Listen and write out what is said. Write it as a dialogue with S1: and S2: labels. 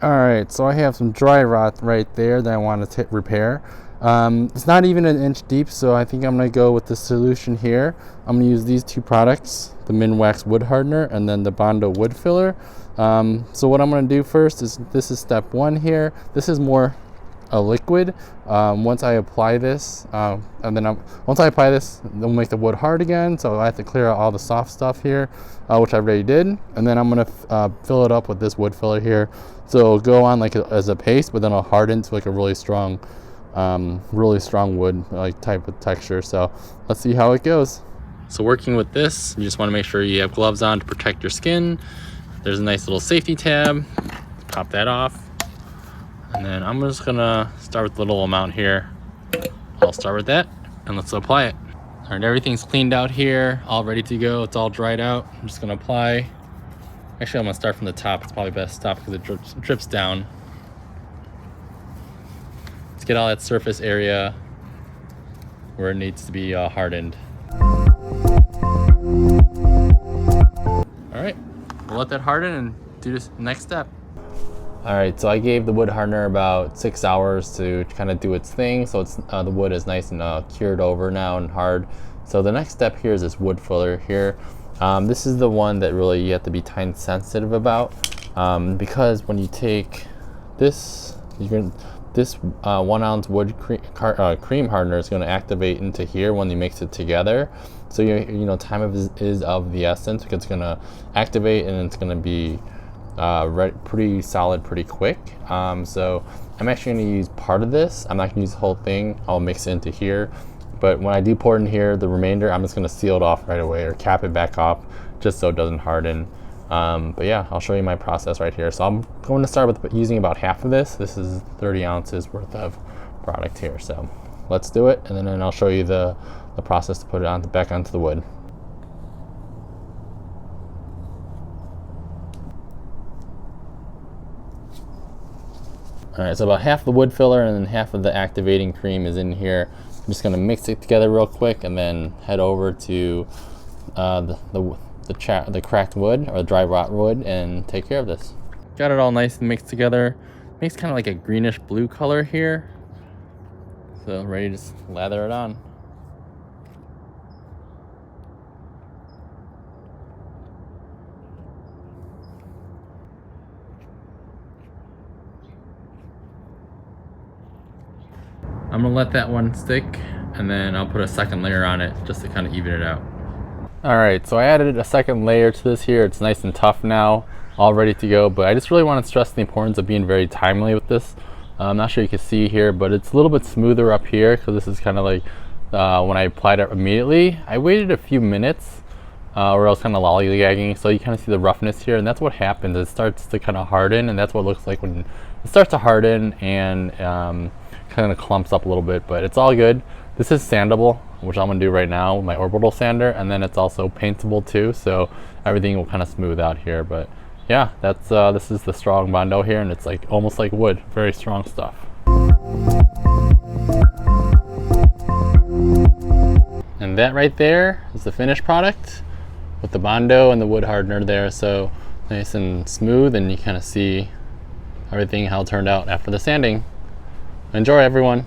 S1: Alright, so I have some dry rot right there that I want to repair. It's not even an inch deep, so I think I'm going to go with the solution here. I'm going to use these two products, the Minwax Wood Hardener and then the Bondo Wood Filler. So what I'm going to do first is, this is step one here. This is more a liquid. Once I apply this, once I apply this, it'll make the wood hard again. So I have to clear out all the soft stuff here, which I already did. And then I'm gonna fill it up with this wood filler here. So it'll go on like as a paste, but then it'll harden to like a really strong wood like type of texture. So let's see how it goes. So working with this, you just want to make sure you have gloves on to protect your skin. There's a nice little safety tab. Pop that off. And then I'm just gonna start with the little amount here. I'll start with that and let's apply it. All right, everything's cleaned out here, all ready to go. It's all dried out. I'm just gonna apply. Actually, I'm gonna start from the top. It's probably best to stop because it drips down. Let's get all that surface area where it needs to be hardened. All right, we'll let that harden and do this next step. All right, so I gave the wood hardener about 6 hours to kind of do its thing. So it's the wood is nice and cured over now and hard. So the next step here is this wood filler here. This is the one that really you have to be time sensitive about, because when you take this, this 1 ounce wood cream hardener is going to activate into here when you mix it together. So you know time is of the essence, because it's going to activate and it's going to be pretty solid pretty quick. So I'm actually going to use part of this. I'm not going to use the whole thing. I'll mix it into here, but when I do pour it in here, the remainder I'm just going to seal it off right away or cap it back off just so it doesn't harden. But yeah, I'll show you my process right here. So I'm going to start with using about half of this. This is 30 ounces worth of product here, so let's do it, and then I'll show you the process to put it back onto the wood. All right, so about half the wood filler and then half of the activating cream is in here. I'm just gonna mix it together real quick and then head over to the cracked wood or the dry rot wood and take care of this. Got it all nice and mixed together. Makes kind of like a greenish blue color here. So ready to just lather it on. I'm gonna let that one stick and then I'll put a second layer on it just to kind of even it out. All right, so I added a second layer to this here. It's nice and tough now, all ready to go, but I just really want to stress the importance of being very timely with this. I'm not sure you can see here, but it's a little bit smoother up here because this is kind of like when I applied it immediately. I waited a few minutes or else kind of lollygagging, so you kind of see the roughness here, and that's what happens. It starts to kind of harden, and that's what it looks like when it starts to harden and kind of clumps up a little bit, but it's all good. This is sandable, which I'm gonna do right now with my orbital sander, and then it's also paintable too, so everything will kind of smooth out here. But yeah, that's this is the strong Bondo here, and it's like almost like wood, very strong stuff. And that right there is the finished product with the Bondo and the wood hardener there. So nice and smooth, and you kind of see everything how it turned out after the sanding. Enjoy, everyone.